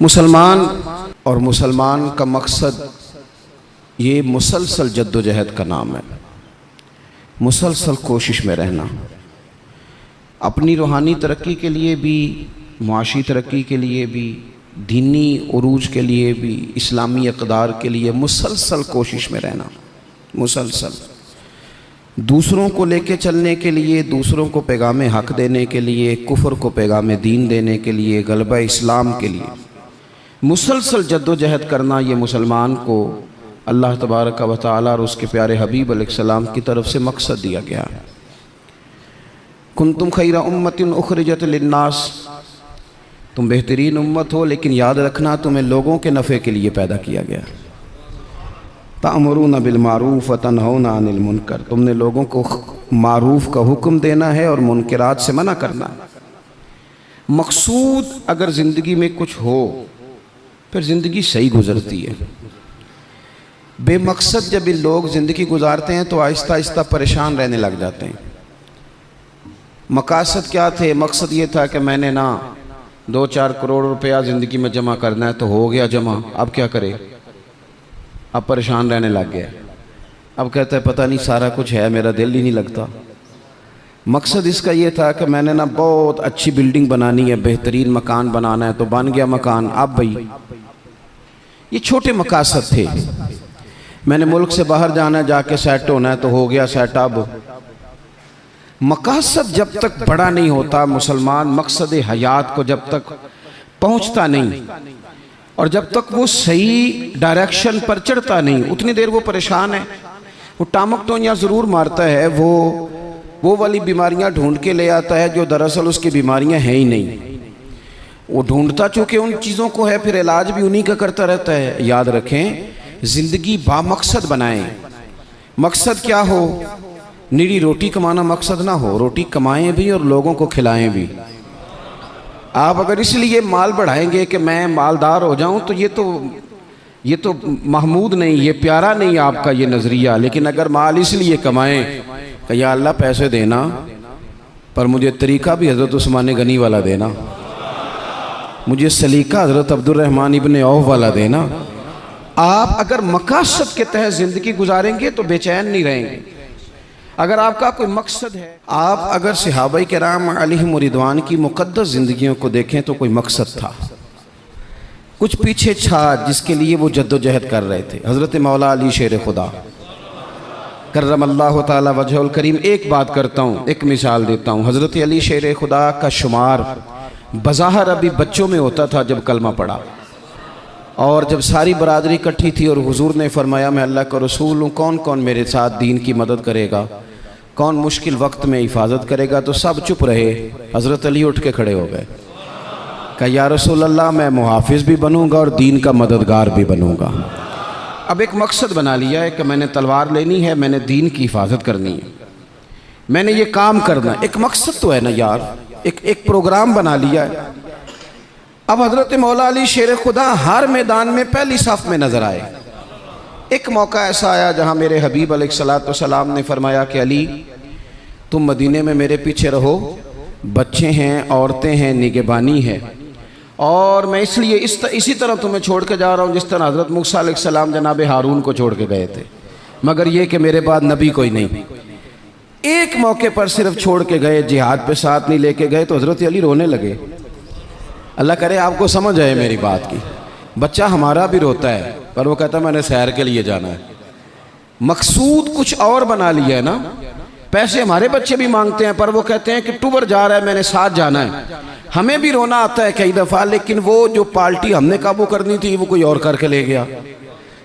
मुसलमान और मुसलमान का मकसद ये मुसलसल जद्दोजहद का नाम है। मुसलसल कोशिश में रहना, अपनी रूहानी तरक्की के लिए भी, मुआशी तरक्की के लिए भी, दीनी उरूज के लिए भी, इस्लामी इक़दार के लिए मुसलसल कोशिश में रहना। मुसलसल दूसरों को लेके चलने के लिए, दूसरों को पैगाम हक़ देने के लिए, कुफ्र को पैगाम दीन देने के लिए, गलबा इस्लाम के लिए मुसलसल जद्दोजहद करना, ये मुसलमान को अल्लाह तबारक व तआला और उसके प्यारे हबीब अलैहिस्सलाम की तरफ से मकसद दिया गया है। कुंतुम खैरा उम्मतिन उखरिजत लिन्नास, तुम बेहतरीन उम्मत हो, लेकिन याद रखना तुम्हें लोगों के नफ़े के लिए पैदा किया गया। तामुरून बिल मारूफ व तनहौना अनिल मुनकर, तुमने लोगों को मारूफ का हुक्म देना है और मुनकरात से मना करना है। मकसूद अगर ज़िंदगी में कुछ हो फिर ज़िंदगी सही गुज़रती है। बेमकसद जब ये लोग ज़िंदगी गुजारते हैं तो आहिस्ता आहिस्ता परेशान रहने लग जाते हैं। मकासद क्या थे? मकसद ये था कि मैंने ना 2-4 करोड़ रुपया ज़िंदगी में जमा करना है, तो हो गया जमा, अब क्या करे? अब परेशान रहने लग गया। अब कहता है पता नहीं सारा कुछ है, मेरा दिल ही नहीं लगता। मकसद इसका ये था कि मैंने ना बहुत अच्छी बिल्डिंग बनानी है, बेहतरीन मकान बनाना है, तो बन गया मकान। अब भाई ये छोटे मकासद थे। मैंने मुल्क से बाहर जाना है, जाके सेट होना है, तो हो गया सेट। अब मकासद जब तक बड़ा नहीं होता, मुसलमान मकसद हयात को जब तक पहुंचता नहीं और जब तक वो सही डायरेक्शन पर चढ़ता नहीं, उतनी देर वो परेशान है। वो टामक टोनियाँ ज़रूर मारता है, वो वाली बीमारियां ढूंढ के ले आता है जो दरअसल उसकी बीमारियां हैं ही नहीं। वो ढूंढता चूँकि उन चीज़ों को है, फिर इलाज भी उन्हीं का करता रहता है। याद रखें, ज़िंदगी बामकसद बनाएं। मकसद क्या हो? निरी रोटी कमाना मकसद ना हो, रोटी कमाएं भी और लोगों को खिलाएं भी। आप अगर इसलिए माल बढ़ाएंगे कि मैं मालदार हो जाऊं, तो ये तो महमूद नहीं, ये प्यारा नहीं आपका ये नज़रिया। लेकिन अगर माल इसलिए कमाएं कि या अल्लाह पैसे देना, पर मुझे तरीका भी हज़रत उस्मान गनी वाला देना, मुझे सलीका हज़रत अब्दुर्रहमान इब्ने औफ वाला देना। आप अगर मकासद के तहत ज़िंदगी गुजारेंगे तो बेचैन नहीं रहेंगे। अगर आपका कोई मकसद है, आप अगर सहाबाए किराम अलैहिम रिदवान की मुक़द्दस ज़िंदगियों को देखें तो कोई मकसद था, कुछ पीछे था जिसके लिए वो जद्दोजहद कर रहे थे। हज़रत मौला अली शेर खुदा करमल्लाहु ताला वजहुल करीम, एक बात करता हूँ, एक मिसाल देता हूँ। हज़रत अली शेर खुदा का शुमार बज़ाहिर अभी बच्चों में होता था जब कलमा पड़ा, और जब सारी बरादरी इकट्ठी थी और हुजूर ने फरमाया मैं अल्लाह का रसूल हूँ, कौन कौन मेरे साथ दीन की मदद करेगा, कौन मुश्किल वक्त में हिफाजत करेगा, तो सब चुप रहे। हज़रत अली उठ के खड़े हो गए, कहा या रसूल अल्लाह, मैं मुहाफिज भी बनूंगा और दीन का मददगार भी बनूंगा। अब एक मकसद बना लिया है कि मैंने तलवार लेनी है, मैंने दीन की हिफाजत करनी है, मैंने ये काम करना है। एक मकसद तो है ना यार, एक प्रोग्राम बना लिया है। अब हज़रत मौला अली शेर खुदा हर मैदान में पहली साफ में नज़र आए। एक मौका ऐसा आया जहाँ मेरे हबीब अलैहिस्सलाम ने फरमाया कि अली तुम मदीने में मेरे पीछे रहो, बच्चे हैं, औरतें हैं, निगहबानी है, और मैं इसलिए इसी तरह तुम्हें छोड़ के जा रहा हूँ जिस तरह हज़रत मूसा अलैहिस्सलाम जनाब हारून को छोड़ के गए थे, मगर ये कि मेरे बाद नबी कोई नहीं। एक मौके पर सिर्फ छोड़ के गए, जिहाद पे साथ नहीं लेके गए, तो हज़रत अली रोने लगे। अल्लाह करे आपको समझ आए मेरी बात की। बच्चा हमारा भी रोता है, पर वो कहता है मैंने सैर के लिए जाना है। मकसूद कुछ और बना लिया है ना। पैसे हमारे बच्चे भी मांगते हैं, पर वो कहते हैं कि टूर जा रहा है, मैंने साथ जाना है। हमें भी रोना आता है कई दफ़ा, लेकिन वो जो पार्टी हमने काबू करनी थी वो कोई और करके ले गया।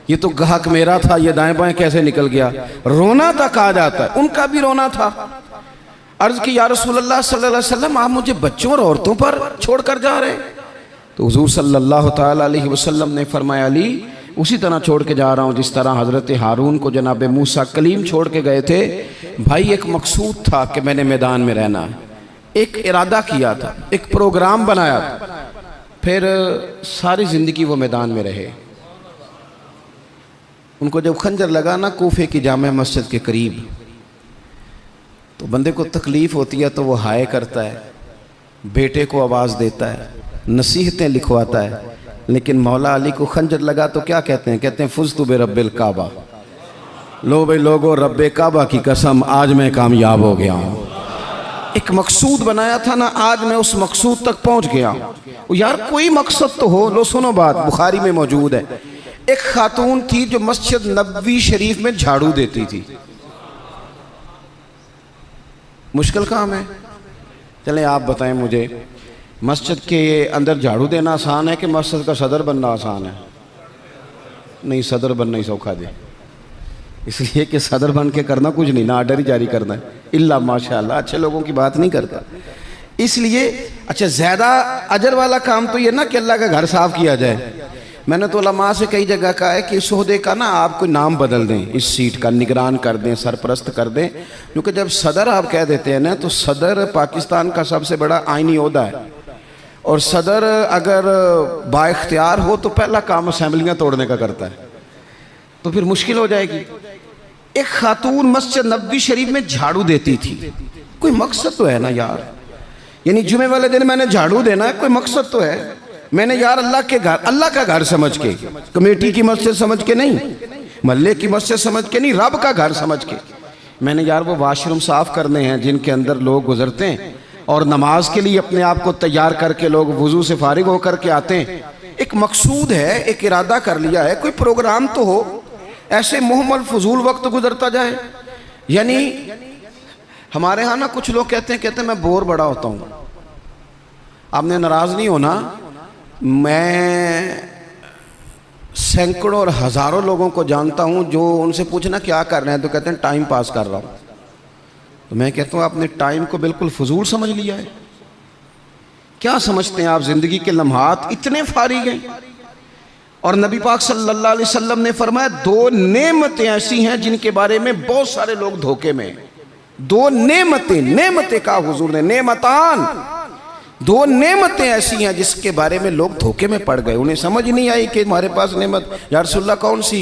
ये तो ग्राहक मेरा था, ये दाएं बाएं कैसे निकल गया। रोना तक आ जाता है, उनका भी रोना था। अर्ज़ की या रसूलल्लाह सल्लल्लाहु अलैहि वसल्लम, आप मुझे बच्चों और औरतों पर छोड़ कर जा रहे हैं? तो हुज़ूर सल्लल्लाहु ताला अलैहि वसल्लम ने फरमाया अली उसी तरह छोड़ के जा रहा हूँ जिस तरह हज़रत हारून को जनाब मूसा कलीम छोड़ के गए थे। भाई एक मकसूद था कि मैंने मैदान में रहना है, एक इरादा किया था, एक प्रोग्राम बनाया था, फिर सारी ज़िंदगी वो मैदान में रहे। उनको जब खंजर लगा ना कूफे की जामे मस्जिद के करीब, तो बंदे को तकलीफ़ होती है तो वो हाय करता है, बेटे को आवाज़ देता है, नसीहतें लिखवाता है, लेकिन मौला अली को खंजर लगा तो क्या कहते हैं? कहते हैं फुज़्तु बिरब्बिल काबा। लो भाई लोगो, रब्बे काबा की कसम, आज मैं कामयाब हो गया हूँ। एक मकसूद बनाया था ना, आज मैं उस मकसूद तक पहुँच गया हूँ। यार कोई मकसद तो हो। लो सुनो बात, बुखारी में मौजूद है। एक खातून थी जो मस्जिद नबवी शरीफ में झाड़ू देती थी। मुश्किल काम है? चलें आप बताएं मुझे, मस्जिद के अंदर झाड़ू देना आसान है कि मस्जिद का सदर बनना आसान है? नहीं, सदर बनना ही सौखा दे, इसलिए कि सदर बन के करना कुछ नहीं ना, आर्डर ही जारी करना है। इल्ला माशाअल्लाह, अच्छे लोगों की बात नहीं करता। इसलिए अच्छा, ज़्यादा अजर वाला काम तो ये ना कि अल्लाह का घर साफ किया जाए। मैंने तो उलमा से कई जगह कहा है कि इस ओहदे का ना आप कोई नाम बदल दें, इस सीट का निगरान कर दें, सरपरस्त कर दें। क्योंकि जब सदर आप कह देते हैं ना, तो सदर पाकिस्तान का सबसे बड़ा आइनी ओहदा है, और सदर अगर बाइख्तियार हो तो पहला काम असेंबलियाँ तोड़ने का करता है, तो फिर मुश्किल हो जाएगी। एक खातून मस्जिद नबवी शरीफ में झाड़ू देती थी। कोई मकसद तो है ना यार, यानी जुमे वाले दिन मैंने झाड़ू देना है, कोई मकसद तो है। मैंने यार अल्लाह के घर, अल्लाह का घर समझ के, कमेटी की मस्जिद समझ के नहीं, महल्ले की मस्जिद समझ के नहीं, रब का घर समझ के मैंने यार वो वाशरूम साफ करने हैं जिनके अंदर लोग गुजरते हैं, और नमाज के लिए अपने आप को तैयार करके लोग वुजू से फारिग होकर के आते हैं। एक मकसूद है, एक इरादा कर लिया है, कोई प्रोग्राम तो हो। ऐसे मुहम्मल फजूल वक्त गुजरता जाए। यानी हमारे यहाँ ना कुछ लोग कहते हैं मैं बोर बड़ा होता हूँ। आपने नाराज़ नहीं होना, मैं सैकड़ों और हज़ारों लोगों को जानता हूँ जो उनसे पूछना क्या कर रहे हैं तो कहते हैं टाइम पास कर रहा हूँ। तो मैं कहता हूँ आपने टाइम को बिल्कुल फजूल समझ लिया है। क्या समझते हैं आप? ज़िंदगी के लम्हात इतने फारिग हैं। और नबी पाक सल्लल्लाहु अलैहि वसल्लम ने फरमाया, दो नेमतें ऐसी हैं जिनके बारे में बहुत सारे लोग धोखे में। दो नेमतें, नेमतें का हुजूर ने, नेमतान, दो नेमतें ऐसी हैं जिसके बारे में लोग धोखे में पड़ गए। उन्हें समझ नहीं आई कि हमारे पास नेमत या रसूलल्लाह कौन सी?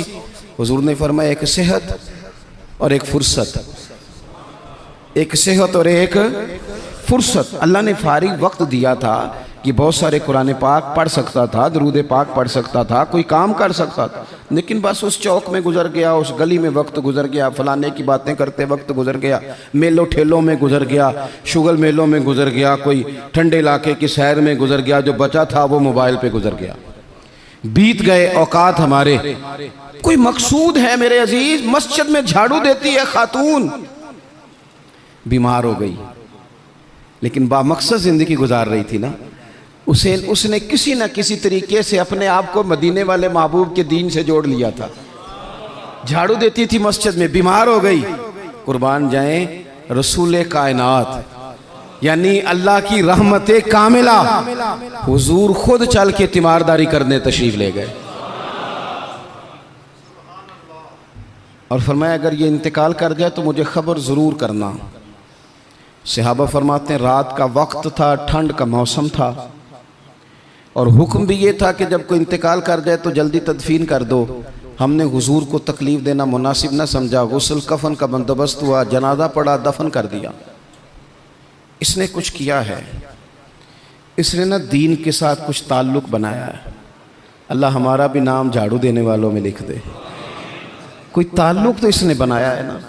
हुजूर ने फरमाया, एक सेहत और एक फुर्सत। एक सेहत और एक फुर्सत। अल्लाह ने फारिग वक्त दिया था कि बहुत सारे कुरान पाक पढ़ सकता था, दरूद पाक पढ़ सकता था, कोई काम कर सकता था, लेकिन बस उस चौक में गुजर गया, उस गली में वक्त गुजर गया, फलाने की बातें करते वक्त गुजर गया, मेलों ठेलों में गुजर गया, शुगल मेलों में गुजर गया, कोई ठंडे इलाके की सैर में गुजर गया, जो बचा था वो मोबाइल पे गुजर गया। बीत गए औकात हमारे। कोई मकसूद है मेरे अजीज? मस्जिद में झाड़ू देती है खातून, बीमार हो गई, लेकिन बामकसद जिंदगी गुजार रही थी ना। उसने किसी न किसी तरीके से अपने आप को मदीने वाले महबूब के दीन से जोड़ लिया था। झाड़ू देती थी मस्जिद में, बीमार हो गई। कुर्बान जाएं रसूल कायनात, यानी अल्लाह की रहमत कामिला, हुजूर खुद चल के तीमारदारी करने तशरीफ ले गए और फरमाया, अगर ये इंतकाल कर जाए तो मुझे खबर ज़रूर करना। सहाबा फरमाते हैं, रात का वक्त था, ठंड का मौसम था, और हुक्म भी ये था कि जब कोई इंतकाल कर जाए तो जल्दी तदफीन कर दो। हमने हुजूर को तकलीफ़ देना मुनासिब न समझा, गुस्ल कफन का बंदोबस्त हुआ, जनाजा पड़ा, दफन कर दिया। इसने कुछ किया है, इसने ना दीन के साथ कुछ ताल्लुक़ बनाया है। अल्लाह हमारा भी नाम झाड़ू देने वालों में लिख दे। कोई ताल्लुक़ तो इसने बनाया है ना,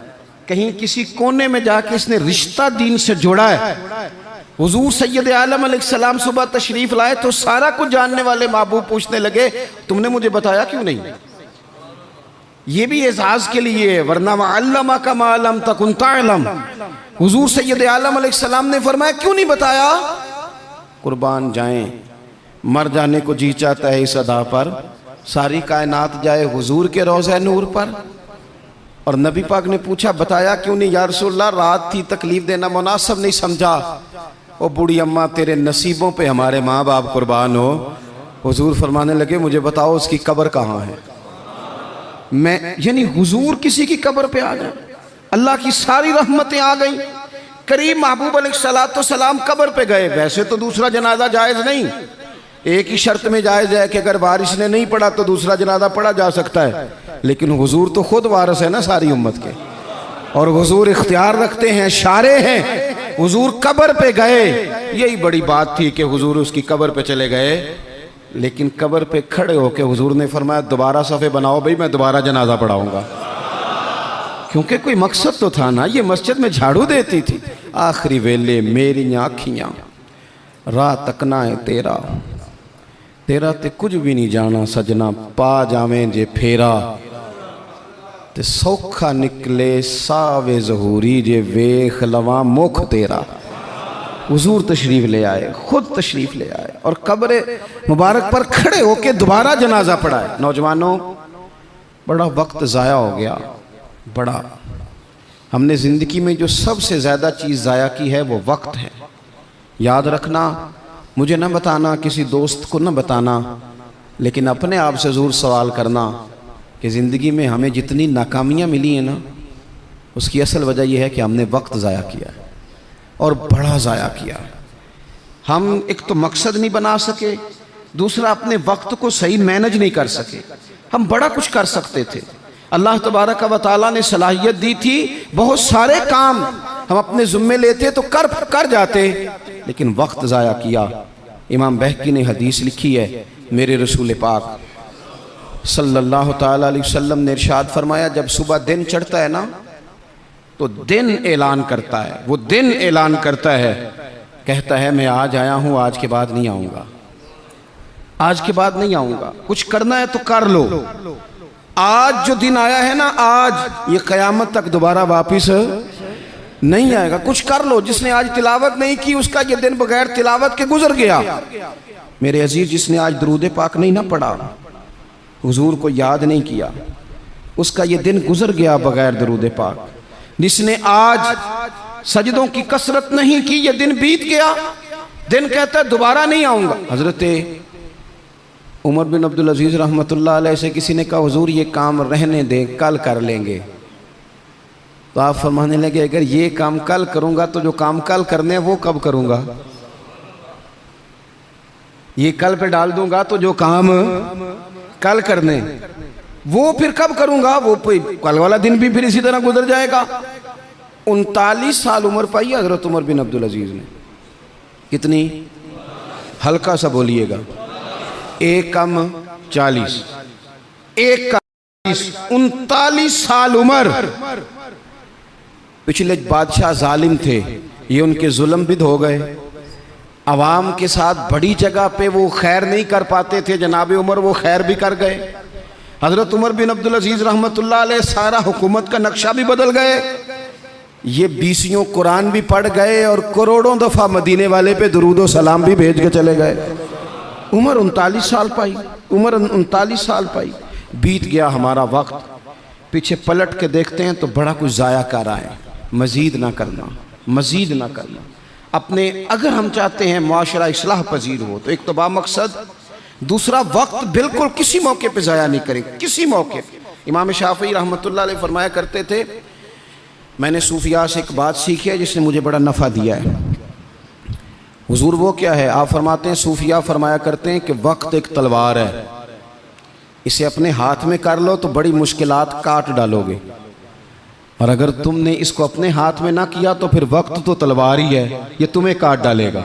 कहीं किसी कोने में जाके इसने रिश्ता दीन से जोड़ा है। हुजूर सैयद आलम अलैहिस्सलाम सुबह तशरीफ लाए तो सारा कुछ जानने वाले महबूब पूछने लगे, तुमने मुझे बताया क्यों नहीं? ये भी एजाज के लिए है, वरना अल्लमा का मालम तकुन तालम। हुजूर सैयद आलम अलैहिस्सलाम ने फरमाया, क्यों नहीं बताया? कुर्बान जाएं, मर जाने को जी चाहता है इस अदा पर, सारी कायनात जाए हुजूर के रोज़ा नूर पर। और नबी पाक ने पूछा, बताया क्यों नहीं? या रसूलल्लाह, रात थी, तकलीफ देना मुनासिब नहीं समझा। ओ बूढ़ी अम्मा, तेरे नसीबों पे हमारे माँ बाप कुर्बान हो। हुजूर फरमाने लगे, मुझे बताओ उसकी कब्र कहाँ है? मैं, यानी हुजूर किसी की कब्र पे आ गए, अल्लाह की सारी रहमतें आ गई। करीम महबूब अलैहिस्सलाम कब्र पे गए। वैसे तो दूसरा जनाजा जायज़ नहीं, एक ही शर्त में जायज़ है कि अगर वारिस ने नहीं पढ़ा तो दूसरा जनाजा पढ़ा जा सकता है, लेकिन हुजूर तो खुद वारिस है ना सारी उम्मत के, और हुजूर इख्तियार रखते हैं, शारे हैं। हुजूर कब्र पे गए, यही बड़ी बात थी कि हुजूर उसकी कब्र पे चले गए। लेकिन कब्र पे खड़े होके हुजूर ने फरमाया दोबारा सफ़े बनाओ भाई, मैं दोबारा जनाजा पढ़ाऊंगा। क्योंकि कोई मकसद तो था ना, ये मस्जिद में झाड़ू देती थी। आखिरी वेले मेरी आँखियाँ राह तकना है तेरा, तेरा ते कुछ भी नहीं जाना सजना, पा जावें जे फेरा ते सौखा निकले सावे जहूरी, जे वेख लवा मुख तेरा। हुजूर तशरीफ़ ले आए, खुद तशरीफ़ ले आए और कब्र मुबारक पर खड़े होके दोबारा जनाजा पढ़ाए। नौजवानों, बड़ा वक्त ज़ाया हो गया, बड़ा। हमने ज़िंदगी में जो सबसे ज़्यादा चीज़ ज़ाया की है वो वक्त है। याद रखना, मुझे न बताना, किसी दोस्त को न बताना, लेकिन अपने आप से ज़रूर सवाल करना कि ज़िंदगी में हमें जितनी नाकामियाँ मिली हैं ना, उसकी असल वजह यह है कि हमने वक्त ज़ाया किया है और बड़ा ज़ाया किया। हम एक तो मकसद नहीं बना सके, दूसरा अपने वक्त को सही मैनेज नहीं कर सके। हम बड़ा कुछ कर सकते थे, अल्लाह तबारक व तआला ने सलाहियत दी थी, बहुत सारे काम हम अपने ज़िम्मे लेते तो कर जाते, लेकिन वक्त ज़ाया किया। इमाम बहकी ने हदीस लिखी है, मेरे रसूल पाक सल्लल्लाहु ताला अलैहि वसल्लम ने इरशाद फरमाया, जब सुबह दिन चढ़ता है ना तो दिन ऐलान करता है, वो दिन ऐलान करता है, कहता है मैं आज आया हूँ, आज के बाद नहीं आऊँगा, आज के बाद नहीं आऊँगा। कुछ करना है तो कर लो, आज जो दिन आया है ना, आज ये क़यामत तक दोबारा वापिस नहीं आएगा। कुछ कर लो। जिसने आज तिलावत नहीं की उसका ये दिन बगैर तिलावत के गुजर गया। मेरे अजीज, जिसने आज दरूद पाक नहीं ना पढ़ा, हुजूर को याद नहीं किया, उसका ये दिन गुजर गया बगैर दरूद पाक। जिसने आज सजदों की कसरत नहीं की, ये दिन बीत गया। दिन कहता है दोबारा नहीं आऊँगा। हज़रत उमर बिन अब्दुल अजीज़ रहमतुल्लाह अलैह से किसी ने कहा, हुजूर ये काम रहने दें, कल कर लेंगे। तो आप फरमाने लगे, अगर ये काम कल करूँगा तो जो काम कल करने हैं वो कब करूँगा? ये कल पे डाल दूंगा तो जो काम कल करने वो फिर कब करूँगा? वो कल वाला दिन भी फिर इसी तरह गुजर जाएगा। 39 साल उम्र पाई हज़रत उमर बिन अब्दुल अजीज़ ने। कितनी? हल्का सा बोलिएगा। 1 कम 40, 1 कम 40, 39 साल उम्र। पिछले बादशाह जालिम थे, ये उनके जुल्म बिद हो गए। अवाम के साथ बड़ी जगह पे वो खैर नहीं कर पाते थे, जनाब उमर वो खैर भी कर गए। हज़रत उमर बिन अब्दुल अजीज़ रहमतुल्लाह अलैह सारा हुकूमत का नक्शा भी बदल गए। ये 20 कुरान भी पढ़ गए और करोड़ों दफ़ा मदीने वाले पे दुरूद सलाम भी भेज के चले गए। उम्र 39 साल पाई, उम्र 39 साल पाई। बीत गया हमारा वक्त। पीछे पलट के देखते हैं तो बड़ा कुछ ज़ाया कर रहा है। मज़ीद ना करना, मज़ीद ना करना। अपने अगर हम चाहते हैं मुआशरा इस्लाह पजीर हो तो एक तो बामकसद, दूसरा वक्त बिल्कुल किसी मौके पे ज़ाया नहीं करें, किसी मौके पे। इमाम शाफ़ी रहमतुल्लाह अलैह फरमाया करते थे, मैंने सूफिया से एक बात सीखी है जिसने मुझे बड़ा नफ़ा दिया है। हुजूर वो क्या है? आप फरमाते हैं, सूफिया फरमाया करते हैं कि वक्त एक तलवार है, इसे अपने हाथ में कर लो तो बड़ी मुश्किलात काट डालोगे, और अगर तुमने इसको अपने हाथ में ना किया तो फिर वक्त तो तलवार ही है, ये तुम्हें काट डालेगा,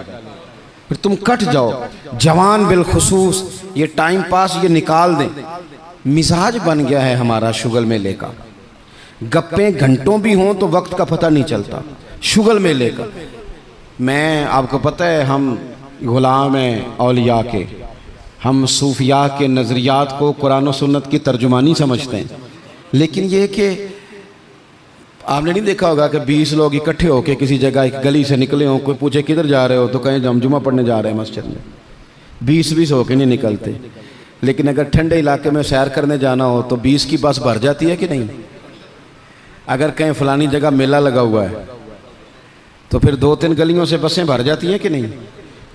फिर तुम कट जाओ। जवान बिलखुसूस ये टाइम पास ये निकाल दें। मिजाज बन गया है हमारा शुगल मेले का। गप्पे घंटों भी हों तो वक्त का पता नहीं चलता। शुगल मेले का, मैं आपको पता है हम गुलाम हैं औलिया के, हम सूफिया के नज़रियात को कुरान और सुन्नत की तर्जुमानी समझते हैं। लेकिन ये कि आपने नहीं देखा होगा कि 20 लोग इकट्ठे होकर किसी जगह एक गली से निकले हों, कोई पूछे किधर जा रहे हो तो कहें हम जुमा पढ़ने जा रहे हैं मस्जिद में। 20 होकर नहीं निकलते। लेकिन अगर ठंडे इलाके में सैर करने जाना हो तो 20 की बस भर जाती है कि नहीं? अगर कहीं फलानी जगह मेला लगा हुआ है तो फिर 2-3 गलियों से बसें भर जाती हैं कि नहीं?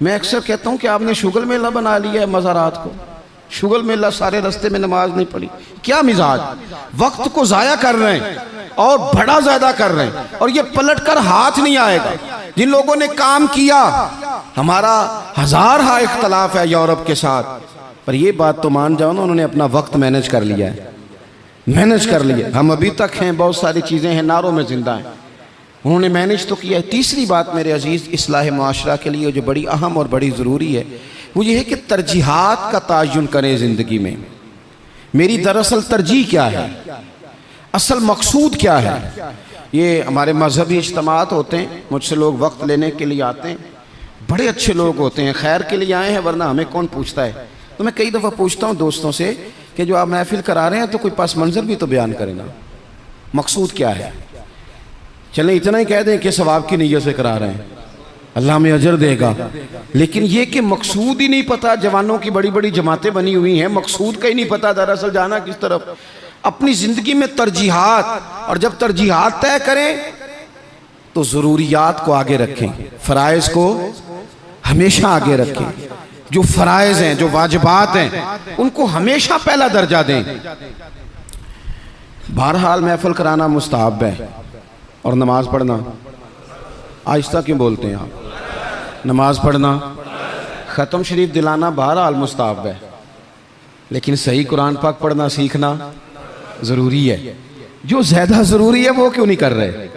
मैं अक्सर कहता हूँ कि आपने शुगल मेला बना लिया है मज़ारात को। शुगल मेला, सारे रास्ते में नमाज नहीं पढ़ी। क्या मिजाज, वक्त को ज़ाया कर रहे हैं और बड़ा ज़्यादा कर रहे हैं, और ये पलट कर हाथ नहीं आएगा। जिन लोगों ने काम किया, हमारा 1000 हा इख्तलाफ है यूरोप के साथ, पर ये बात तो मान जाओ ना, उन्होंने अपना वक्त मैनेज कर लिया है, मैनेज कर लिया। हम अभी तक हैं, बहुत सारी चीज़ें हैं, नारों में जिंदा हैं, उन्होंने मैनेज तो किया है। तीसरी बात मेरे अजीज़, इस्लाह मुआशरा के लिए जो बड़ी अहम और बड़ी ज़रूरी है, वो ये है कि तरजीहात का तयन करें ज़िंदगी में। मेरी दरअसल तरजीह क्या है, असल मकसूद क्या है। ये हमारे मजहबी इज्तिमात होते हैं, मुझसे लोग वक्त लेने के लिए आते हैं, बड़े अच्छे लोग होते हैं, खैर के लिए आए हैं, वरना हमें कौन पूछता है। तो मैं कई दफ़ा पूछता हूँ दोस्तों से कि जो आप महफिल करा रहे हैं तो कोई पास मंजर भी तो बयान करें ना, मकसूद क्या है। चलें इतना ही कह दें कि सवाब की नीयत से करा रहे हैं, अल्लाह में अजर देगा, लेकिन ये कि मकसूद ही नहीं पता। जवानों की बड़ी बड़ी जमातें बनी हुई हैं, मकसूद का ही नहीं पता दरअसल जाना किस तरफ। अपनी ज़िंदगी में तरजीहात, और जब तरजीहात तय करें तो ज़रूरियात को आगे रखें, फ़राइज़ को हमेशा आगे रखें। जो फ़राइज़ हैं, जो वाजिबात हैं, उनको हमेशा पहला दर्जा दें। बहरहाल महफिल कराना मुस्तहब है और नमाज पढ़ना, आहिस्ता क्यों बोलते हैं आप, नमाज पढ़ना, ख़त्म शरीफ दिलाना बहरहाल मुस्तहब है, लेकिन सही कुरान पाक पढ़ना सीखना ज़रूरी है। जो ज़्यादा ज़रूरी है वो क्यों नहीं कर रहे।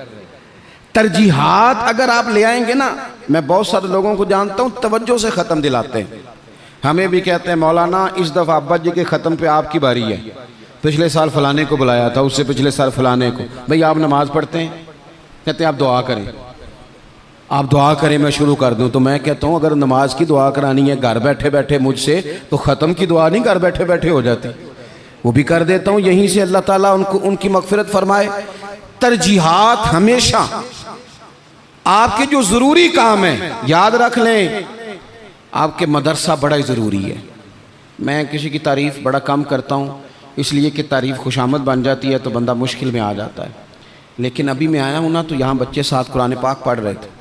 तरजीहात अगर आप ले आएंगे ना, मैं बहुत सारे लोगों को जानता हूँ तवज्जो से ख़त्म दिलाते हैं। हमें भी कहते हैं मौलाना इस दफ़ा अब्बा जी के ख़त्म पे आपकी बारी है, पिछले साल फलाने को बुलाया था, उससे पिछले साल फलाने को। भाई आप नमाज पढ़ते हैं? कहते हैं आप दुआ करें, आप दुआ करें मैं शुरू कर दूं। तो मैं कहता हूं अगर नमाज की दुआ करानी है घर बैठे बैठे मुझसे, तो ख़त्म की दुआ नहीं घर बैठे बैठे हो जाती, वो भी कर देता हूं। यहीं से अल्लाह ताला उनको उनकी मगफिरत फरमाए। तरजीहात हमेशा आपके जो ज़रूरी काम है, याद रख लें, आपके मदरसा बड़ा ही ज़रूरी है। मैं किसी की तारीफ़ बड़ा कम करता हूँ, इसलिए कि तारीफ़ खुशामद बन जाती है तो बंदा मुश्किल में आ जाता है। लेकिन अभी मैं आया हूँ ना, तो यहाँ बच्चे साथ कुरान पाक पढ़ रहे थे।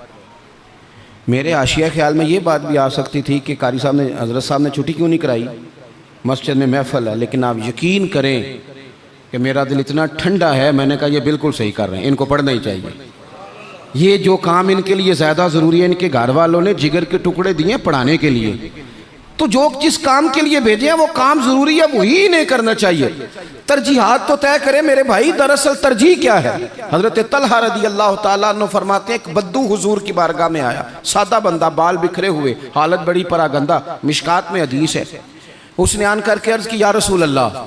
मेरे आशिया ख्याल में ये बात भी आ सकती थी कि कारी साहब ने, हज़रत साहब ने छुट्टी क्यों नहीं कराई, मस्जिद में महफिल है। लेकिन आप यकीन करें कि मेरा दिल इतना ठंडा है, मैंने कहा ये बिल्कुल सही कर रहे हैं, इनको पढ़ना ही चाहिए। ये जो काम इनके लिए ज़्यादा ज़रूरी है, इनके घर वालों ने जिगर के टुकड़े दिए पढ़ाने के लिए, तो जो जिस काम के लिए भेजे हैं वो काम ज़रूरी है, वही नहीं करना चाहिए। तरजीहात तो तय करें मेरे भाई। दरअसल तरजीह क्या है, हज़रत तलहा रज़ी अल्लाह ताला अन्हु फरमाते हैं एक बद्दू हुजूर की बारगाह में आया, सादा बंदा, बाल बिखरे हुए, हालत बड़ी परागंदा, मिशकात में हदीस है। उसने आन करके अर्ज़ की, या रसूल अल्लाह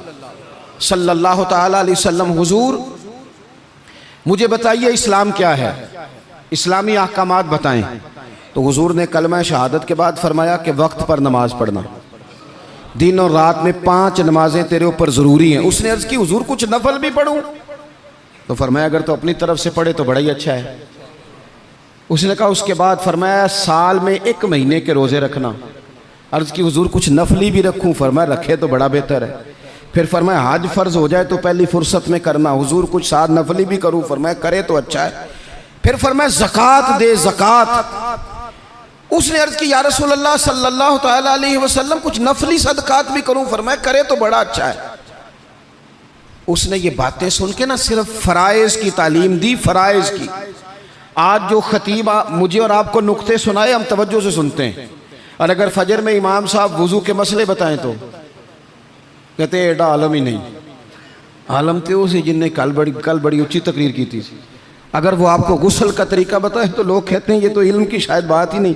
सल्लल्लाहु ताला अलैहि वसल्लम, हुजूर मुझे बताइए इस्लाम क्या है, इस्लामी अहकामात बताएं। तो हुजूर ने कलमा शहादत के बाद फरमाया कि वक्त पर नमाज पढ़ना, दिन और रात में 5 नमाजें तेरे ऊपर ज़रूरी हैं। उसने अर्ज़ की हुजूर कुछ नफल भी पढ़ूं? तो फरमाया अगर तो अपनी तरफ से पढ़े तो बड़ा ही अच्छा है। उसने कहा, उसके बाद फरमाया साल में 1 महीने के रोज़े रखना। अर्ज़ की हुजूर कुछ नफली भी रखूँ? फरमाया रखे तो बड़ा बेहतर है। फिर फरमाया हज फ़र्ज़ हो जाए तो पहली फुर्सत में करना। हुजूर कुछ साथ नफली भी करूँ? फरमाया करे तो अच्छा है। फिर फरमाया ज़कात दे, ज़कात। उसने अर्ज़ की, या रसूल अल्लाह सल्लल्लाहु तआला अलैहि वसल्लम कुछ नफली सदकात भी करूं? फरमाया करे तो बड़ा अच्छा है। उसने ये बातें सुन के ना सिर्फ फ़राइज़ की तालीम दी, फ़राइज़ की। आज जो खतीब मुझे और आपको नुक्ते सुनाए हम तवज्जो से सुनते हैं, और अगर फजर में इमाम साहब वज़ू के मसले बताएं तो कहते हैं एडा आलम ही नहीं। आलम तो उसी जिनने कल बड़ी ऊँची तकरीर की थी। अगर वो आपको गुस्ल का तरीका बताए तो लोग कहते हैं ये तो इल्म की शायद बात ही नहीं।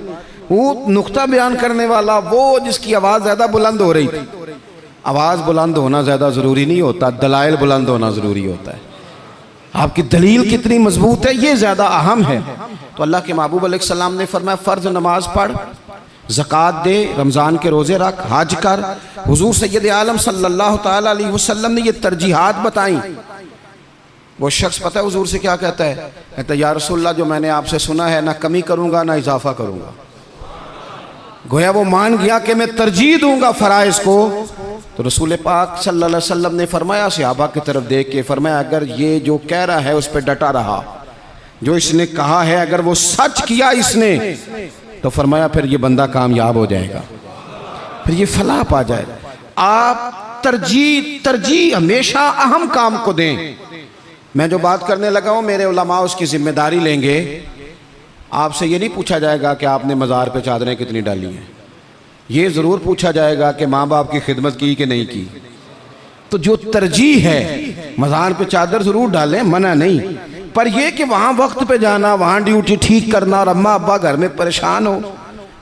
वो नुक्ता बयान करने वाला, वो जिसकी आवाज़ ज़्यादा बुलंद हो रही थी। आवाज़ बुलंद होना ज़्यादा ज़रूरी नहीं होता, दलाइल बुलंद होना ज़रूरी होता है। आपकी दलील कितनी मजबूत है ये ज़्यादा अहम है। तो अल्लाह के महबूब अलैहिस्सलाम ने फरमाया फ़र्ज़ नमाज पढ़, ज़कात दे, रमज़ान के रोज़े रख, हज कर। हुज़ूर सय्यद आलम सल्लल्लाहु तआला अलैहि वसल्लम ने ये तरजीहात बताई। वो शख्स पता है हुजूर से क्या कहता है? कहता है या रसूलल्लाह जो मैंने आपसे सुना है ना कमी करूँगा ना इजाफा करूँगा। गोया वो मान गया कि मैं तरजीह दूंगा फ़राइज़ को। तो रसूल पाक सल्लल्लाहु अलैहि वसल्लम ने फरमाया, सहाबा की तरफ देख के फरमाया, अगर ये जो कह रहा है उस पर डटा रहा, जो इसने कहा है अगर वो सच किया इसने, तो फरमाया फिर ये बंदा कामयाब हो जाएगा, फिर ये फलाह पा जाएगा। आप तरजीह हमेशा अहम काम को दें। मैं जो बात करने लगा हूँ मेरे उलमा उसकी जिम्मेदारी लेंगे। आपसे ये नहीं पूछा जाएगा कि आपने मज़ार पे चादरें कितनी डाली हैं, ये ज़रूर पूछा जाएगा कि माँ बाप की खिदमत की कि नहीं की। तो जो तरजीह है, मज़ार पे चादर ज़रूर डालें, मना नहीं, पर यह कि वहाँ वक्त पे जाना, वहाँ ड्यूटी ठीक करना और अम्मा अब्बा घर में परेशान हो,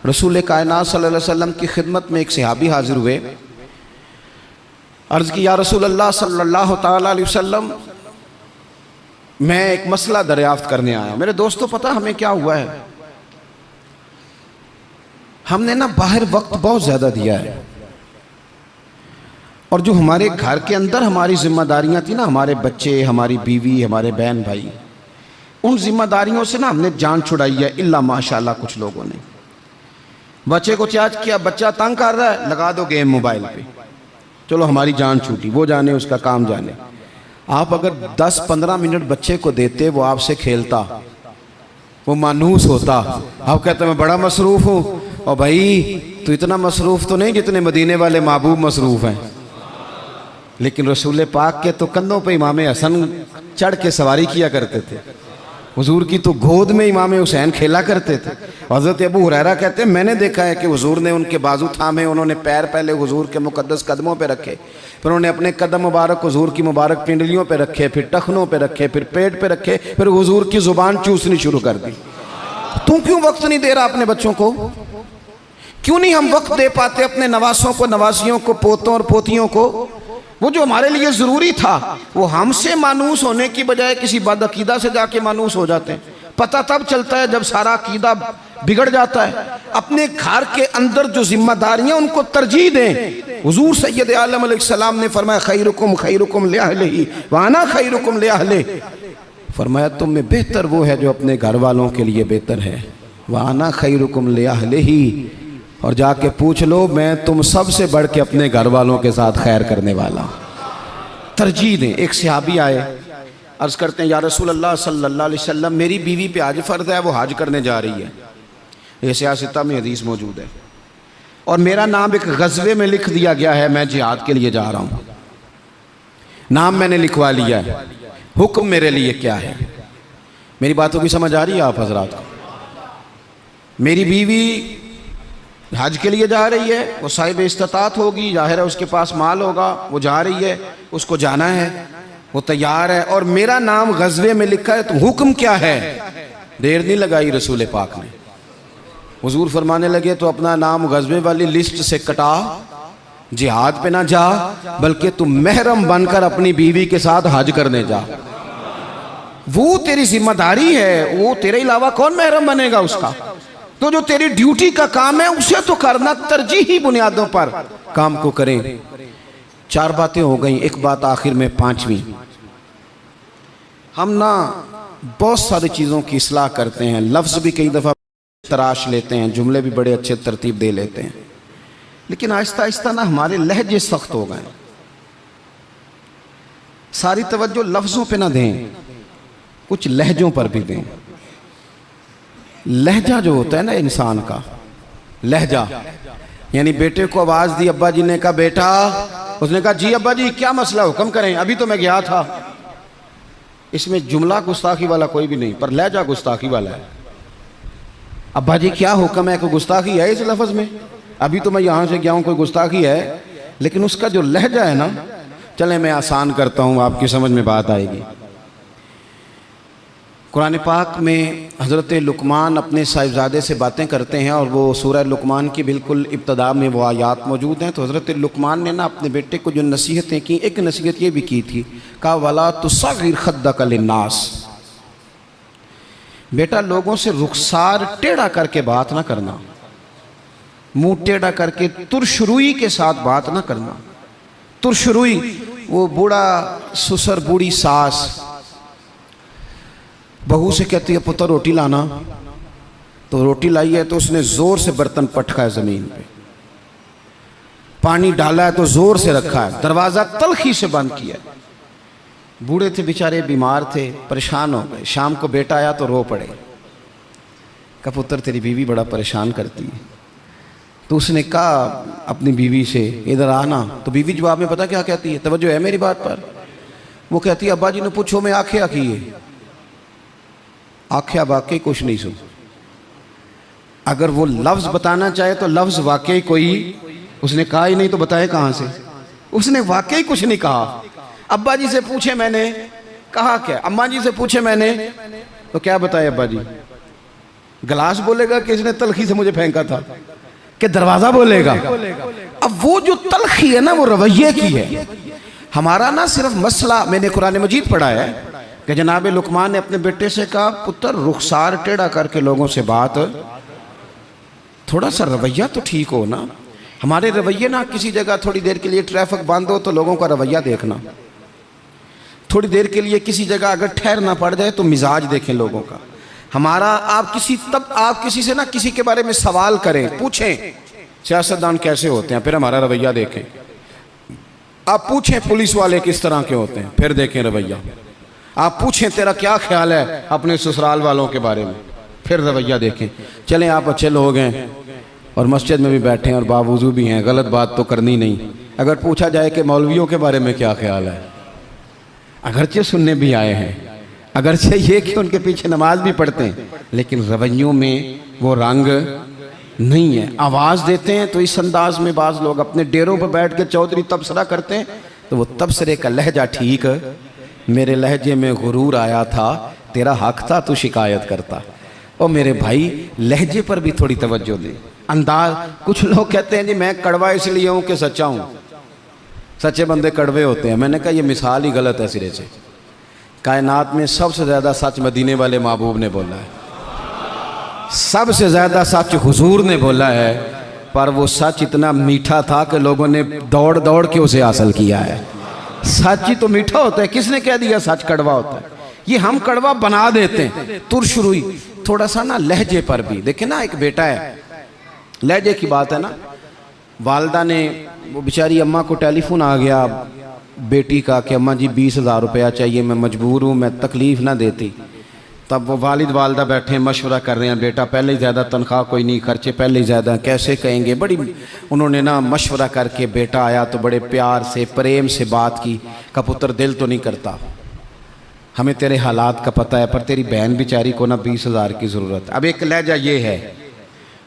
रसूल कायनात सल्लल्लाहु अलैहि वसल्लम की खिदमत में एक सहाबी हाजिर हुए। अर्ज़ की, या रसूल अल्लाह सल्लल्लाहु ताला अलैहि वसल्लम, मैं एक मसला दरियाफ्त करने आया। मेरे दोस्तों, पता हमें क्या हुआ है? हमने ना बाहर वक्त बहुत ज़्यादा दिया है, और जो हमारे घर के अंदर हमारी जिम्मेदारियां थी ना, हमारे बच्चे, हमारी बीवी, हमारे बहन भाई, उन जिम्मेदारियों से ना हमने जान छुड़ाई है। इल्ला माशाल्लाह कुछ लोगों ने बच्चे को चार्ज किया, बच्चा तंग कर रहा है, लगा दो गेम मोबाइल पे, चलो हमारी जान छूटी, वो जाने उसका काम जाने। आप अगर 10-15 मिनट बच्चे को देते, वो आपसे खेलता, वो मानूस होता। आप कहते मैं बड़ा मसरूफ़ हूँ, और भाई तो इतना मसरूफ़ तो नहीं जितने मदीने वाले महबूब मसरूफ़ हैं। लेकिन रसूल पाक के तो कंधों पे इमाम हसन चढ़ के सवारी किया करते थे, हुजूर की तो गोद में इमाम हुसैन खेला करते थे। हज़रत अबू हुरैरा कहते हैं, मैंने देखा है कि हुजूर ने उनके बाजू थामे, उन्होंने पैर पहले हुजूर के मुकद्दस कदमों पे रखे, फिर उन्होंने अपने कदम मुबारक हुजूर की मुबारक पिंडलियों पे रखे, फिर टखनों पे रखे, फिर पेट पे रखे, फिर हुजूर की ज़ुबान चूसनी शुरू कर दी। तू क्यों वक्त नहीं दे रहा अपने बच्चों को? क्यों नहीं हम वक्त दे पाते अपने नवासों को, नवासियों को, पोतों और पोतियों को? वो जो हमारे लिए ज़रूरी था, वो हमसे मानूस होने की बजाय किसी बदअकीदा से जाके मानूस हो जाते हैं। पता तब चलता है जब सारा अकीदा बिगड़ जाता है। अपने घर के अंदर जो जिम्मेदारियां, उनको तरजीह दें। हुजूर सैयद आलम अलैहिस्सलाम ने फरमाया, खैरुकुम खैरुकुम लिअहलिही व अना खैरुकुम लिअहलिही। फरमाया, तुम में बेहतर वो है जो अपने घर वालों के लिए बेहतर है। व अना खैरुकुम लिअहलिही, और जाके पूछ लो, मैं तुम सबसे बढ़ के अपने घर वालों के साथ खैर करने वाला। तरजीह दें। एक सहाबी आए, अर्ज़ करते हैं, या रसूल अल्लाह सल्लल्लाहु अलैहि वसल्लम, मेरी बीवी पे हज फ़र्ज़ है, वो हज करने जा रही है, ये सियासत में हदीस मौजूद है, और मेरा नाम एक ग़ज़वे में लिख दिया गया है, मैं जिहाद के लिए जा रहा हूँ, नाम मैंने लिखवा लिया है, हुक्म मेरे लिए क्या है? मेरी बातों की समझ आ रही है आप हज़रात को? मेरी बीवी हज के लिए जा रही है, वो साहिब इस्तात होगी, ज़ाहिर है उसके पास माल होगा, वो जा रही है, उसको जाना है, वो तैयार है, और मेरा नाम ग़ज़वे में लिखा है, तो हुक्म क्या है? देर नहीं लगाई रसूल पाक ने, हुजूर फरमाने लगे, तो अपना नाम ग़ज़वे वाली लिस्ट से कटा, जिहाद पे ना जा, बल्कि तुम महरम बनकर अपनी बीवी के साथ हज करने जा। वो तेरी जिम्मेदारी है, वो तेरे अलावा कौन महरम बनेगा उसका? तो जो तेरी ड्यूटी का काम है उसे तो करना, तरजीही बुनियादों पर काम को करें। 4 बातें हो गई, एक बात आखिर में 5वीं। हम ना बहुत सारी चीज़ों की इस्लाह करते हैं, लफ्ज़ भी कई दफ़ा तराश लेते हैं, जुमले भी बड़े अच्छे तरतीब दे लेते हैं, लेकिन आहिस्ता आहिस्ता ना हमारे लहजे सख्त हो गए। सारी तवज्जो लफ्ज़ों पे ना दें, कुछ लहजों पर भी दें। लहजा जो होता है ना इंसान का, लहजा, यानी बेटे को आवाज़ दी, अब्बा जी ने कहा बेटा, उसने कहा जी अब्बा जी क्या मसला, हुक्म करें, अभी तो मैं गया था। इसमें जुमला गुस्ताखी वाला कोई भी नहीं, पर लहजा गुस्ताखी वाला है। अब्बा जी क्या हुक्म है? कोई गुस्ताखी है इस लफ्ज़ में? अभी तो मैं यहाँ से गया हूँ, कोई गुस्ताखी है? लेकिन उसका जो लहजा है ना, चले मैं आसान करता हूँ, आपकी समझ में बात आएगी। कुरान पाक में हज़रत लुकमान अपने साहिबजादे से बातें करते हैं, और वो सूरह लुकमान की बिल्कुल इब्तदा में वो आयात मौजूद हैं। तो हज़रत लुकमान ने ना अपने बेटे को जो नसीहतें की, एक नसीहत ये भी की थी, कहा वला तुसग़िर खद्दक लिन्नास, बेटा लोगों से रुखसार टेढ़ा करके बात ना करना, मुंह टेढ़ा करके तुरशरुई के साथ बात ना करना। तुरशरुई, वो बूढ़ा ससुर, बूढ़ी सास बहू से कहती है पुत्र रोटी लाना, तो रोटी लाई है तो उसने ज़ोर से बर्तन पटका है ज़मीन पे, पानी डाला है तो ज़ोर से रखा है, दरवाज़ा तलखी से बंद किया। बूढ़े थे बेचारे, बीमार थे, परेशान हो गए। शाम को बेटा आया तो रो पड़े, कहा पुत्र तेरी बीवी बड़ा परेशान करती है। तो उसने कहा अपनी बीवी से इधर आना, तो बीवी जवाब में पता क्या कहती है? तवज्जो है मेरी बात पर? वो कहती है अब्बा जी ने पूछो मैं आख्या की है, आख्या वाकई कुछ नहीं सुन। अगर वो लफ्ज़ बताना चाहे तो लफ्ज़ वाकई कोई उसने कहा ही नहीं, तो बताए कहाँ से? उसने वाकई कुछ नहीं कहा। अब्बा जी से पूछे मैंने, कहा क्या? अम्मा जी से पूछे मैंने, तो क्या बताए अब्बा जी? गिलास बोलेगा कि इसने तलखी से मुझे फेंका था, कि दरवाजा बोलेगा? अब वो जो तलखी है ना, वो रवैये की है। हमारा ना सिर्फ मसला, मैंने कुरान मजीद पढ़ा है कि जनाब लुकमान ने अपने बेटे से कहा, पुत्र रुखसार टेढ़ा करके लोगों से बात, थोड़ा सा रवैया तो ठीक हो ना। हमारे रवैये ना, किसी जगह थोड़ी देर के लिए ट्रैफिक बंद हो तो लोगों का रवैया देखना, थोड़ी देर के लिए किसी जगह अगर ठहरना पड़ जाए तो मिजाज देखें लोगों का। हमारा आप किसी से ना किसी के बारे में सवाल करें, पूछें सियासतदान कैसे होते हैं, फिर हमारा रवैया देखें। आप पूछें पुलिस वाले किस तरह के होते हैं, फिर देखें रवैया। आप पूछें तेरा क्या ख्याल है अपने ससुराल वालों के बारे में, फिर रवैया देखें। चलें आप अच्छे लोग हैं और मस्जिद में भी बैठे हैं और बावजूद भी हैं, गलत बात तो करनी नहीं। अगर पूछा जाए कि मौलवियों के बारे में क्या ख्याल है, अगरचे सुनने भी आए हैं, अगरचे ये कि उनके पीछे नमाज भी पढ़ते हैं, लेकिन रवैयों में वो रंग नहीं है। आवाज़ देते हैं तो इस अंदाज में बाज़ लोग अपने डेरों पर बैठ के चौधरी तबसरा करते हैं, तो वो तबसरे का लहजा ठीक, मेरे लहजे में गुरूर आया था, तेरा हक था तू शिकायत करता। और मेरे भाई लहजे पर भी थोड़ी तवज्जो दे, अंदाज। कुछ लोग कहते हैं जी मैं कड़वा इसलिए हूँ कि सच्चा हूँ, सच्चे बंदे कड़वे होते हैं। मैंने कहा ये मिसाल ही गलत है सिरे से। कायनात में सबसे ज़्यादा सच मदीने वाले महबूब ने बोला है, सबसे ज़्यादा सच हुजूर ने बोला है, पर वो सच इतना मीठा था कि लोगों ने दौड़ दौड़ के उसे हासिल किया है। सच ही तो मीठा होता है, किसने कह दिया सच कड़वा होता है? ये हम कड़वा बना देते हैं। तुरशुरुई थोड़ा सा ना लहजे पर भी देखे ना, एक बेटा है, लहजे की बात है ना, वालदा ने, वो बेचारी अम्मा को टेलीफोन आ गया बेटी का कि अम्मा जी 20,000 रुपया चाहिए, मैं मजबूर हूँ, मैं तकलीफ़ ना देती। तब वो वालिद वालदा बैठे मशवरा कर रहे हैं, बेटा पहले ही ज़्यादा तनख्वाह कोई नहीं, खर्चे पहले ही ज़्यादा, कैसे कहेंगे। बड़ी उन्होंने ना मशवरा करके, बेटा आया तो बड़े प्यार से प्रेम से बात की, का पुत्र दिल तो नहीं करता, हमें तेरे हालात का पता है, पर तेरी बहन बेचारी को ना 20,000 की ज़रूरत है। अब एक लहजा ये है,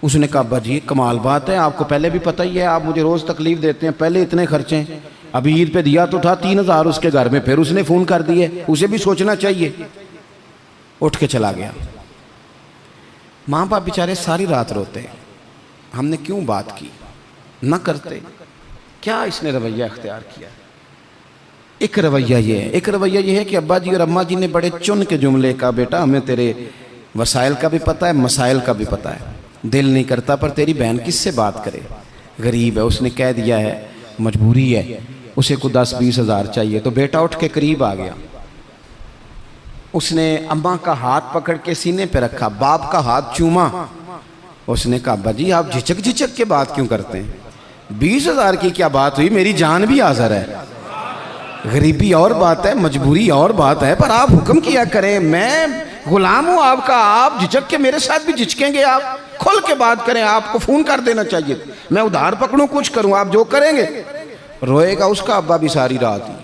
उसने कहा अब्बा जी कमाल बात है, आपको पहले भी पता ही है, आप मुझे रोज़ तकलीफ़ देते हैं, पहले इतने खर्चे हैं, अभी ईद पे दिया तो था 3,000 उसके घर में, फिर उसने फ़ोन कर दिए, उसे भी सोचना चाहिए। उठ के चला गया। माँ बाप बेचारे सारी रात रोते हैं, हमने क्यों बात की, न करते, क्या इसने रवैया अख्तियार किया। एक रवैया ये है, एक रवैया ये है कि अब्बा जी और अम्मा जी ने बड़े चुन के जुमले का, बेटा हमें तेरे वसाइल का भी पता है, मसाइल का भी पता है, दिल नहीं करता, पर तेरी बहन किससे बात करे, गरीब है, उसने कह दिया है, मजबूरी है, उसे को 10-20 हज़ार चाहिए। तो बेटा उठ के करीब आ गया, उसने अम्मा का हाथ पकड़ के सीने पे रखा, बाप का हाथ चूमा। उसने कहा अब्बा जी आप झिझक झिझक के बात क्यों करते हैं, 20,000 की क्या बात हुई, मेरी जान भी हाज़िर है, गरीबी और बात है, मजबूरी और बात है, पर आप हुक्म किया करें, मैं गुलाम हूँ आपका, आप झिझक के मेरे साथ भी झिझकेंगे, आप खुल के बात करें, आपको फ़ोन कर देना चाहिए, मैं उधार पकड़ूँ कुछ करूँ, आप जो करेंगे। रोएगा उसका अब्बा भी सारी रात ही,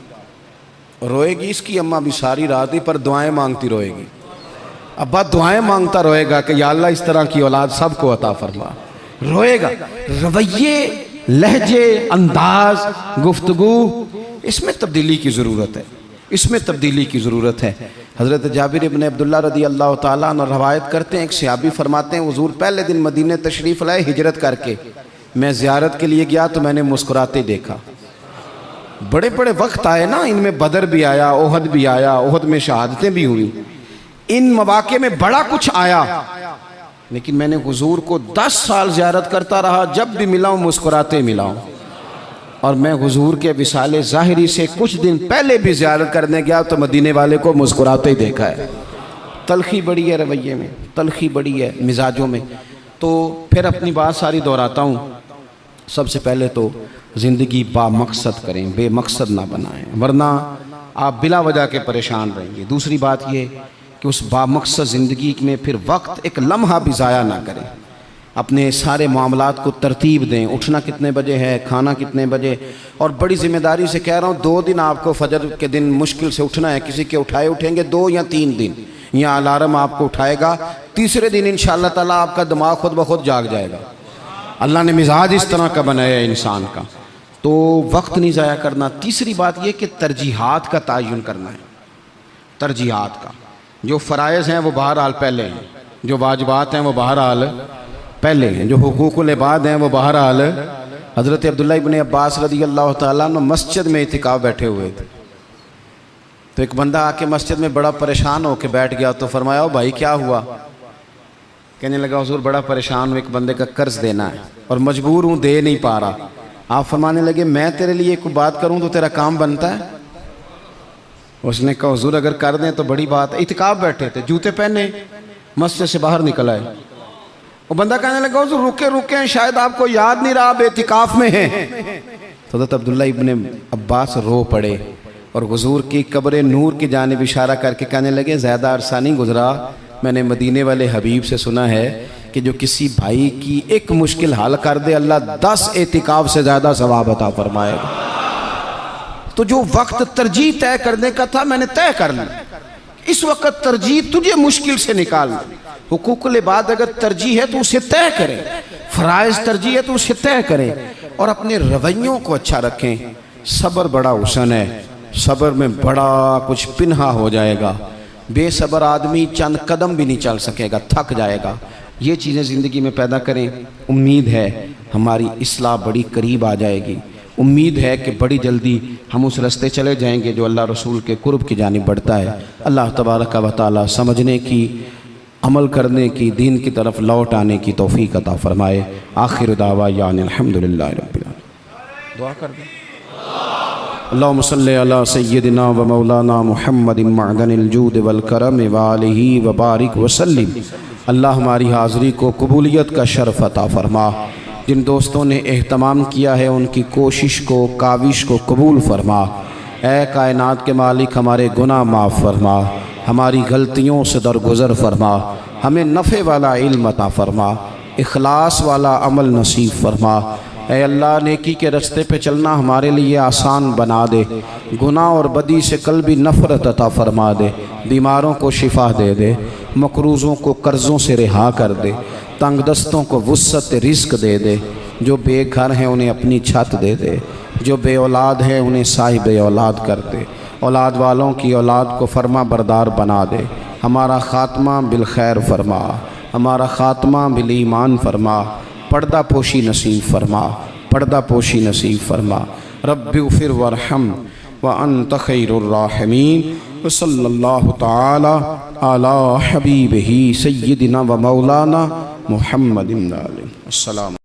रोएगी इसकी अम्मा भी सारी रात ही, पर दुआएं मांगती रोएगी। अब्बा दुआएं मांगता रोएगा कि या अल्लाह इस तरह की औलाद सबको अता फरमा। रोएगा। रवैये, लहजे, अंदाज, गुफ्तगू, इसमें तब्दीली की ज़रूरत है, इसमें तब्दीली की ज़रूरत है। हज़रत जाबिर इब्न अब्दुल्लाह रदी अल्लाह ताला अन्हु रवायत करते हैं, एक सहाबी फरमाते हैं हुज़ूर पहले दिन मदीने तशरीफ़ लाए हिजरत करके, मैं ज़ियारत के लिए गया तो मैंने मुस्कुराते देखा। बड़े बड़े वक्त आए ना, इनमें बदर भी आया, ओहद भी आया, ओहद में शहादतें भी हुई, इन मवाक़े में बड़ा कुछ आया, लेकिन मैंने हुजूर को 10 साल ज़ियारत करता रहा, जब भी मिला हूँ मुस्कुराते मिला हूँ। और मैं हुजूर के विसाले ज़ाहिरी से कुछ दिन पहले भी ज़ियारत करने गया तो मदीने वाले को मुस्कुराते ही देखा है। तलखी बड़ी है रवैये में, तलखी बड़ी है मिजाजों में। तो फिर अपनी बात सारी दोहराता हूँ। सबसे पहले तो ज़िंदगी बामकसद करें, बेमकसद ना बनाएं, वरना आप बिला वजह के परेशान रहेंगे। दूसरी बात ये कि उस बामकसद ज़िंदगी में फिर वक्त एक लम्हा भी ज़ाया ना करें, अपने सारे मामलात को तरतीब दें, उठना कितने बजे है, खाना कितने बजे। और बड़ी ज़िम्मेदारी से कह रहा हूँ, 2 दिन आपको फजर के दिन मुश्किल से उठना है, किसी के उठाए उठेंगे 2 या 3 दिन, या अलार्म आपको उठाएगा, तीसरे दिन इंशाअल्लाह ताला आपका दिमाग खुद ब खुद जाग जाएगा। अल्लाह ने मिजाज इस तरह का बनाया इंसान का, तो वक्त नहीं ज़ाया करना। तीसरी बात यह कि तरजीहात का तयन करना है, तरजीहात का, जो फ़राइज़ हैं वो बहरहाल पहले हैं, जो वाजिबात हैं वो बहरहाल पहले हैं, जो हुकूकुल इबाद हैं वो बहरहाल। हज़रत अब्दुल्ला इब्न अब्बास रज़ी अल्लाह तआला अन्हु मस्जिद में इतिकाफ़ बैठे हुए थे, तो एक बंदा आके मस्जिद में बड़ा परेशान होकर बैठ गया। तो फरमाया, ओ भाई क्या हुआ? कहने लगा, हुज़ूर बड़ा परेशान हूँ, एक बंदे का कर्ज देना है और मजबूर हूँ, दे नहीं पा रहा। आप फरमाने लगे, मैं तेरे लिए कोई बात करूँ तो तेरा काम बनता है? उसने कहा, हुज़ूर अगर कर दें तो बड़ी बात है। इतिकाफ़ बैठे थे, जूते पहने मस्जिद से बाहर निकल आए। वो बंदा कहने लगा, हुज़ूर रुके रुके, शायद आपको याद नहीं रहा, आप इतिकाफ़ में हैं। तो हज़रत अब्दुल्ला इब्न अब्बास रो पड़े और हुज़ूर की कब्र नूर की जानिब इशारा करके कहने लगे, ज़्यादा अरसा नहीं गुजरा, मैंने मदीने वाले हबीब से सुना है कि जो किसी भाई की एक मुश्किल हल कर दे, अल्लाह 10 एतिकाफ़ से ज़्यादा सवाब अता फरमाएगा। तो जो वक्त तरजीह तय करने का था मैंने तय कर लिया। इस वक्त तरजीह तुझे मुश्किल से निकाल। हुकूकुल इबाद अगर तरजीह है तो उसे तय करें, फ़राइज़ तरजीह है तो उसे तय करें और अपने रवैयों को अच्छा रखें। सब्र बड़ा हुस्न है, सब्र में बड़ा कुछ पिन्हा हो जाएगा। बेसब्र आदमी चंद कदम भी नहीं चल सकेगा, थक जाएगा। ये चीज़ें ज़िंदगी में पैदा करें। उम्मीद है हमारी इस्लाह बड़ी करीब आ जाएगी। उम्मीद है कि बड़ी जल्दी हम उस रास्ते चले जाएंगे जो अल्लाह रसूल के कुर्ब की जानिब बढ़ता है। अल्लाह तबारक व तआला समझने की, अमल करने की, दीन की तरफ लौट आने की तौफीक अता फरमाए। आखिर दावा यानी अल्हम्दुलिल्लाह रब्बिल आलमीन। दुआ कर दें। अल्लाहुम्मा सल्लि अला सय्यिदिना व मौलाना मुहम्मदिन मअदनिल जूद वल करम व आलिहि व बारिक व सल्लिम। अल्लाह हमारी हाज़िरी को कबूलियत का शर्फ अता फरमा। जिन दोस्तों ने एहतमाम किया है उनकी कोशिश को, काविश को कबूल फरमा। ऐ कायनात के मालिक, हमारे गुनाह माफ़ फरमा, हमारी गलतियों से दरगुज़र फरमा, हमें नफ़े वाला इल्म अता फरमा, इखलास वाला अमल नसीब फरमा। ऐ अल्लाह, नेकी के रास्ते पे चलना हमारे लिए आसान बना दे। गुनाह और बदी से कल्बी नफ़रत अता फरमा दे। बीमारों को शिफा दे दे, मकरूज़ों को कर्ज़ों से रिहा कर दे, तंग दस्तों को वुस्अत रिज़्क़ दे दे। जो बेघर हैं उन्हें अपनी छत दे दे, जो बे औलाद हैं उन्हें साहिब औलाद कर दे। औलाद वालों की औलाद को फरमा बरदार बना दे। हमारा ख़ात्मा बिल खैर फरमा, हमारा ख़ात्मा बिल ईमान फरमा। पर्दा पोशी नसीब फरमा, पर्दा पोशी नसीब फरमा। रब्बिग़फिर वरहम व अंत खैरुर राहिमीन। व सल्लल्लाहु तआला अला हबीबिही सय्यिदिना व मौलाना मुहम्मदिन। अस्सलाम।